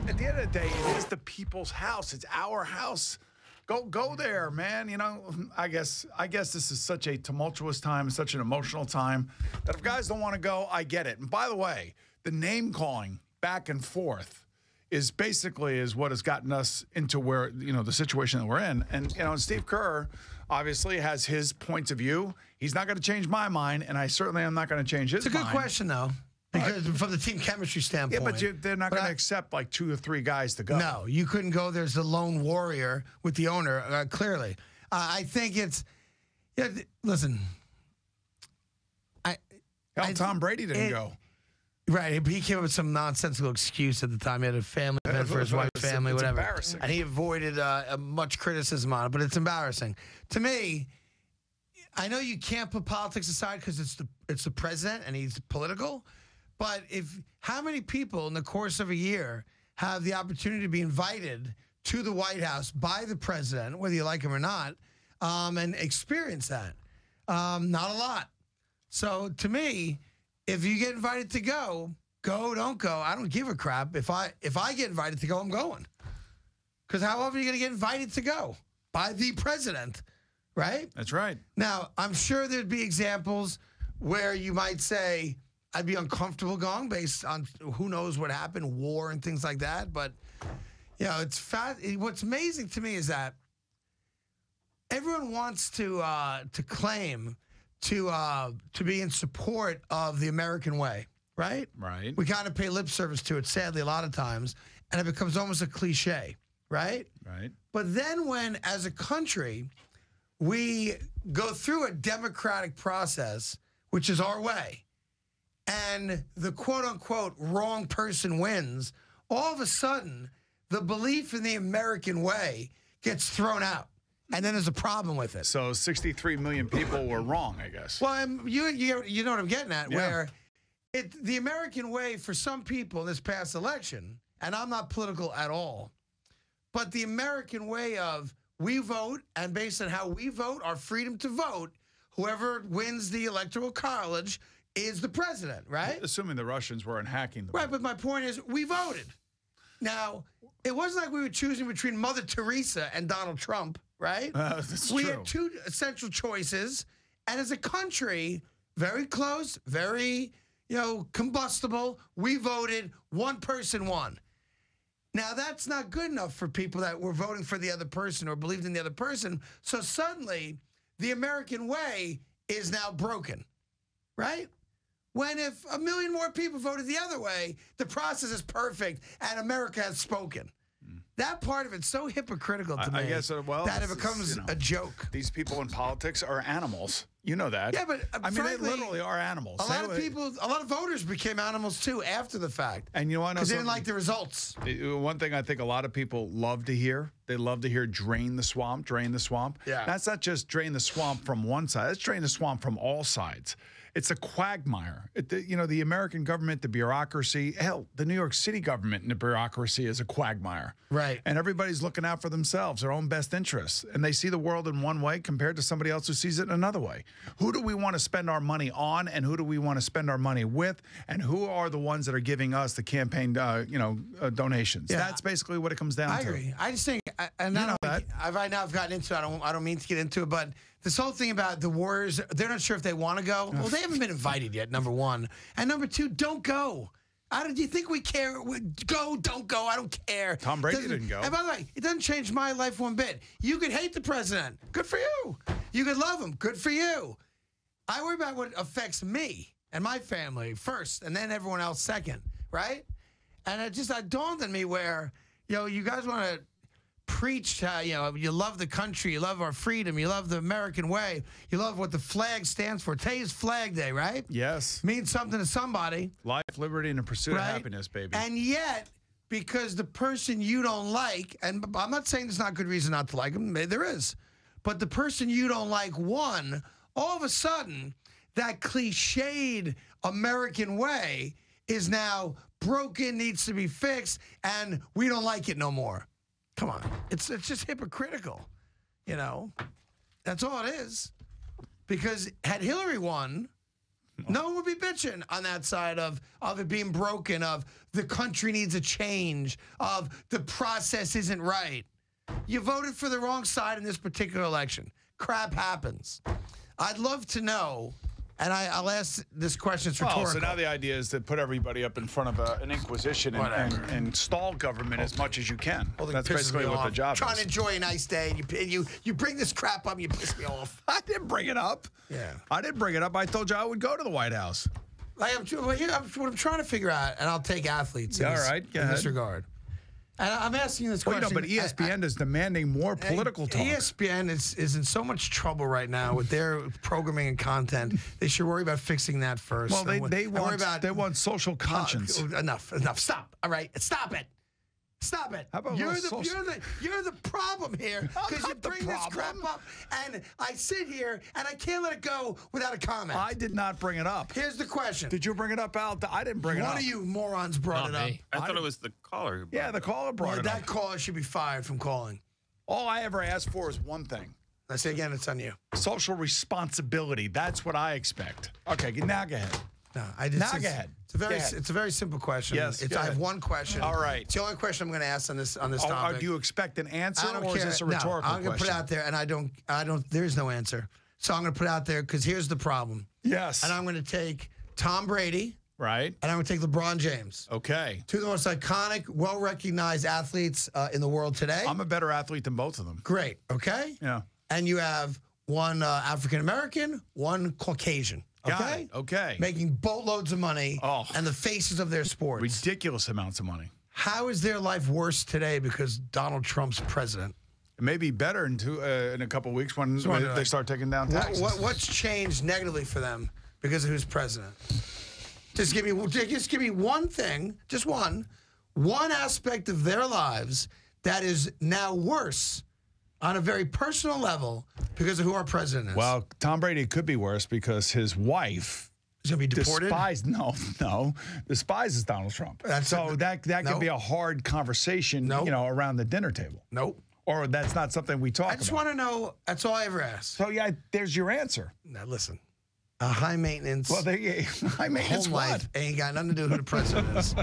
at the end of the day, it is the people's house. It's our house. Go there, man. You know, I guess this is such a tumultuous time, such an emotional time that if guys don't want to go, I get it. And by the way, the name calling back and forth is basically what has gotten us into where, you know, the situation that we're in. And, you know, Steve Kerr obviously has his points of view. He's not going to change my mind, and I certainly am not going to change his mind. It's a good question, though. Because from the team chemistry standpoint. Yeah, but they're not going to accept like 2 or 3 guys to go. No, you couldn't go. There's the lone warrior with the owner, clearly. I think it's, listen. Tom Brady didn't go. Right, he came up with some nonsensical excuse at the time. He had a family event for his wife's family, whatever. Embarrassing. And he avoided much criticism on it, but it's embarrassing. To me, I know you can't put politics aside because it's the president and he's political. But how many people in the course of a year have the opportunity to be invited to the White House by the president, whether you like him or not, and experience that? Not a lot. So to me, if you get invited to go, don't go. I don't give a crap. If I get invited to go, I'm going. Because how often are you going to get invited to go? By the president, right? That's right. Now, I'm sure there'd be examples where you might say, I'd be uncomfortable going based on who knows what happened, war and things like that. But, you know, what's amazing to me is that everyone wants to claim to be in support of the American way, right? Right. We kind of pay lip service to it, sadly, a lot of times, and it becomes almost a cliche, right? Right. But then when, as a country, we go through a democratic process, which is our way, and the quote-unquote wrong person wins, all of a sudden, the belief in the American way gets thrown out. And then there's a problem with it. So 63 million people were wrong, I guess. Well, you know what I'm getting at, where the American way for some people in this past election, and I'm not political at all, but the American way of we vote, and based on how we vote, our freedom to vote, whoever wins the Electoral College is the president, right? Assuming the Russians weren't hacking the Right, vote. but my point is we voted. Now, it wasn't like we were choosing between Mother Teresa and Donald Trump, right? That's we true. had 2 essential choices, and as a country, very close, very, combustible, we voted, one person won. Now, that's not good enough for people that were voting for the other person or believed in the other person, so suddenly, the American way is now broken, right? When if 1 million more people voted the other way, the process is perfect and America has spoken. That part of it's so hypocritical to me. I guess, that it becomes a joke. These people in politics are animals. You know that. Yeah, but I mean, frankly, they literally are animals. A lot of voters became animals too after the fact. And you want to know because they didn't like the results. One thing I think a lot of people love to hear, they love to hear drain the swamp, drain the swamp. Yeah. That's not just drain the swamp from one side. That's drain the swamp from all sides. It's a quagmire. The American government, the bureaucracy, hell, the New York City government and the bureaucracy is a quagmire. Right. And everybody's looking out for themselves, their own best interests. And they see the world in one way compared to somebody else who sees it in another way. Who do we want to spend our money on, and who do we want to spend our money with, and who are the ones that are giving us the campaign, donations? Yeah. That's basically what it comes down to. I agree. I just think, I've gotten into it. I don't mean to get into it, but this whole thing about the Warriors, they're not sure if they want to go. Well, they haven't been invited yet, number one. And number two, don't go. Do you think we care? Go, don't go. I don't care. Tom Brady didn't go. And by the way, it doesn't change my life one bit. You could hate the president. Good for you. You could love him. Good for you. I worry about what affects me and my family first, and then everyone else second, right? And it dawned on me where, you guys want to preach how, you love the country, you love our freedom, you love the American way, you love what the flag stands for. Today is Flag Day, right? Yes. Means something to somebody. Life, liberty, and the pursuit of happiness, baby. And yet, because the person you don't like, and I'm not saying there's not good reason not to like him, maybe there is, but the person you don't like won, all of a sudden, that cliched American way is now broken, needs to be fixed, and we don't like it no more. Come on. It's just hypocritical, That's all it is. Because had Hillary won, No one would be bitching on that side of it being broken, of the country needs a change, of the process isn't right. You voted for the wrong side in this particular election. Crap happens. I'd love to know, and I'll ask this question. It's rhetorical. So now the idea is to put everybody up in front of an inquisition and stall government as much as you can. Well, that's basically what the job is. Trying to enjoy a nice day, and you bring this crap up, and you piss me off. I didn't bring it up. Yeah. I didn't bring it up. I told you I would go to the White House. What I'm trying to figure out, and I'll take athletes in this regard. And I'm asking this question. But ESPN is demanding more political talk. ESPN is in so much trouble right now with their programming and content. They should worry about fixing that first. Well, they want social conscience. Enough. Stop. All right. Stop it. Stop it. How about you're the problem here because you bring this crap up, and I sit here and I can't let it go without a comment. I did not bring it up. Here's the question. Did you bring it up, Al? I didn't bring it up. One of you morons brought it up. I thought it was the caller. Yeah, the caller brought it up. That caller should be fired from calling. All I ever asked for is one thing. I say again, it's on you. Social responsibility. That's what I expect. Okay, now go ahead. No, now go ahead. It's a very simple question. Yes, I have one question. All right. It's the only question I'm going to ask on this topic. Do you expect an answer, or is this a rhetorical question? I'm going to put it out there, and I don't. There is no answer. So I'm going to put it out there because here's the problem. Yes. And I'm going to take Tom Brady. Right. And I'm going to take LeBron James. Okay. Two of the most iconic, well-recognized athletes in the world today. I'm a better athlete than both of them. Great. Okay. Yeah. And you have one African American, one Caucasian. Okay. Okay. Making boatloads of money and the faces of their sports. Ridiculous amounts of money. How is their life worse today because Donald Trump's president? It may be better in a couple of weeks when they start taking down taxes. What's changed negatively for them because of who's president? Just give me one thing, just one aspect of their lives that is now worse on a very personal level because of who our president is. Well, Tom Brady could be worse because his wife is going to be deported. Despises Donald Trump. That could be a hard conversation, around the dinner table. Nope. Or that's not something we talk about. I just want to know. That's all I ever ask. So yeah, there's your answer. Now listen, a high maintenance. Well, high maintenance home life ain't got nothing to do with who the president is.